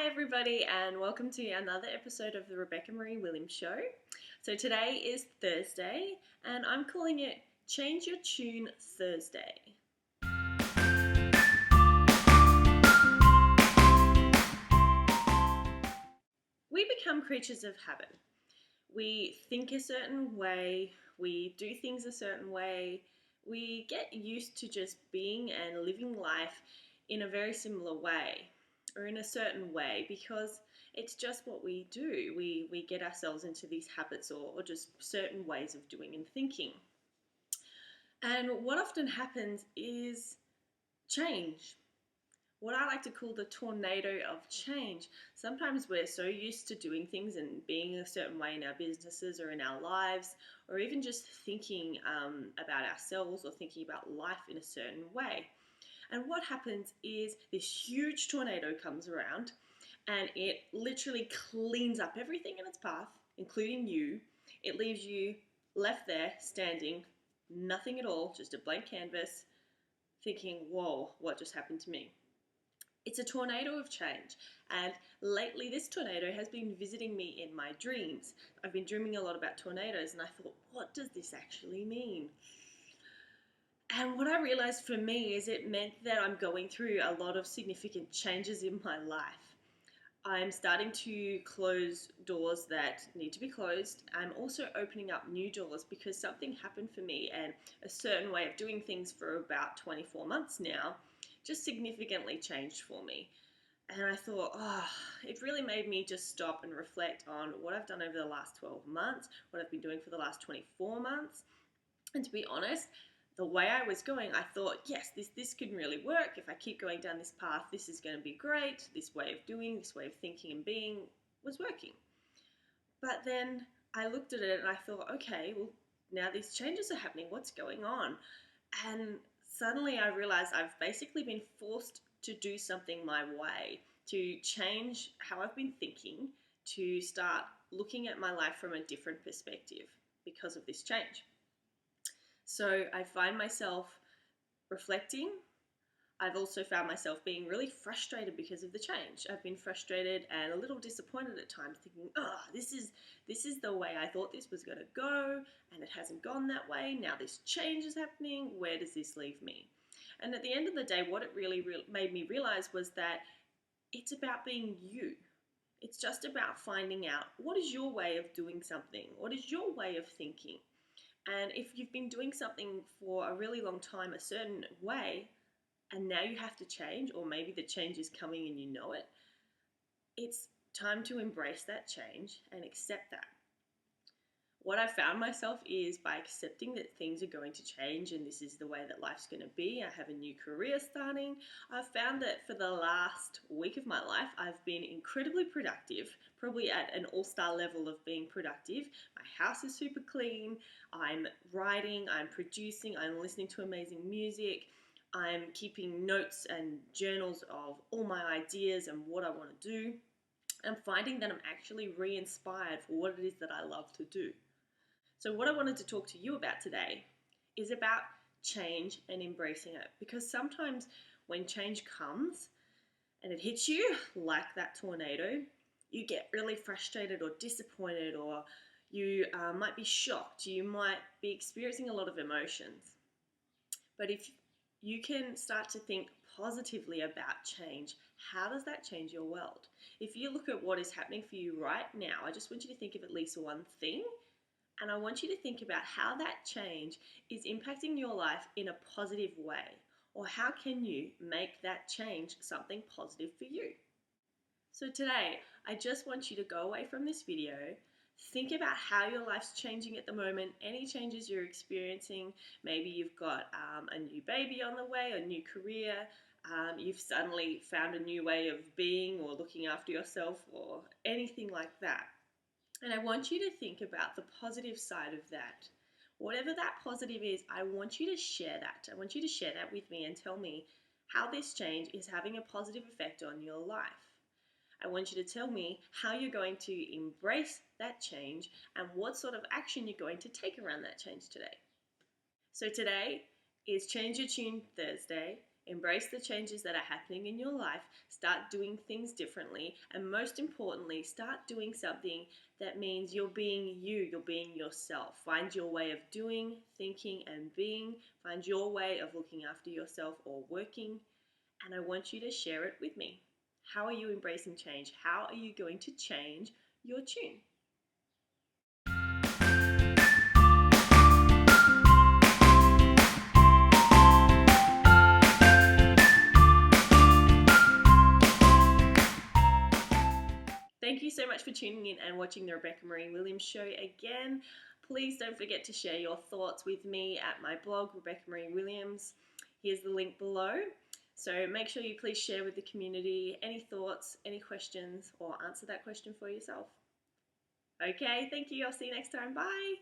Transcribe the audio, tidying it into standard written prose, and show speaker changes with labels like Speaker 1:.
Speaker 1: Hi everybody and welcome to another episode of the Rebecca Marie Williams Show. So today is Thursday and I'm calling it Change Your Tune Thursday. We become creatures of habit. We think a certain way, we do things a certain way, we get used to just being and living life in a very similar way or in a certain way because it's just what we do. We get ourselves into these habits or just certain ways of doing and thinking. And what often happens is change. What I like to call the tornado of change. Sometimes we're so used to doing things and being a certain way in our businesses or in our lives, or even just thinking about ourselves or thinking about life in a certain way. And what happens is this huge tornado comes around and it literally cleans up everything in its path, including you. It leaves you left there standing, nothing at all, just a blank canvas, thinking, whoa, what just happened to me? It's a tornado of change, and lately this tornado has been visiting me in my dreams. I've been dreaming a lot about tornadoes, and I thought, what does this actually mean? And what I realized for me is it meant that I'm going through a lot of significant changes in my life. I'm starting to close doors that need to be closed. I'm also opening up new doors because something happened for me, and a certain way of doing things for about 24 months now just significantly changed for me. And I thought, it really made me just stop and reflect on what I've done over the last 12 months, what I've been doing for the last 24 months. And to be honest, the way I was going, I thought, yes, this can really work. If I keep going down this path, this is going to be great. This way of doing, this way of thinking and being was working. But then I looked at it and I thought, okay, well, now these changes are happening. What's going on? And suddenly I realized I've basically been forced to do something my way, to change how I've been thinking, to start looking at my life from a different perspective because of this change. So I find myself reflecting. I've also found myself being really frustrated because of the change. I've been frustrated and a little disappointed at times, thinking, this is the way I thought this was going to go, and it hasn't gone that way. Now this change is happening. Where does this leave me? And at the end of the day, what it really made me realize was that it's about being you. It's just about finding out what is your way of doing something? What is your way of thinking? And if you've been doing something for a really long time a certain way, and now you have to change, or maybe the change is coming and you know it, it's time to embrace that change and accept that. What I found myself is by accepting that things are going to change and this is the way that life's going to be. I have a new career starting. I've found that for the last week of my life, I've been incredibly productive, probably at an all-star level of being productive. My house is super clean. I'm writing, I'm producing, I'm listening to amazing music. I'm keeping notes and journals of all my ideas and what I want to do. I'm finding that I'm actually re-inspired for what it is that I love to do. So what I wanted to talk to you about today is about change and embracing it. Because sometimes when change comes and it hits you like that tornado, you get really frustrated or disappointed, or you might be shocked. You might be experiencing a lot of emotions. But if you can start to think positively about change, how does that change your world? If you look at what is happening for you right now, I just want you to think of at least one thing. And I want you to think about how that change is impacting your life in a positive way. Or how can you make that change something positive for you? So today, I just want you to go away from this video, think about how your life's changing at the moment, any changes you're experiencing. Maybe you've got a new baby on the way, a new career, you've suddenly found a new way of being or looking after yourself or anything like that. And I want you to think about the positive side of that. Whatever that positive is, I want you to share that. I want you to share that with me and tell me how this change is having a positive effect on your life. I want you to tell me how you're going to embrace that change and what sort of action you're going to take around that change today. So today is Change Your Tune Thursday. Embrace the changes that are happening in your life. Start doing things differently. And most importantly, start doing something that means you're being you, you're being yourself. Find your way of doing, thinking, and being. Find your way of looking after yourself or working. And I want you to share it with me. How are you embracing change? How are you going to change your tune? Thank you so much for tuning in and watching the Rebecca Marie Williams show again. Please don't forget to share your thoughts with me at my blog, Rebecca Marie Williams. Here's the link below. So make sure you please share with the community any thoughts, any questions, or answer that question for yourself. Okay, thank you. I'll see you next time. Bye.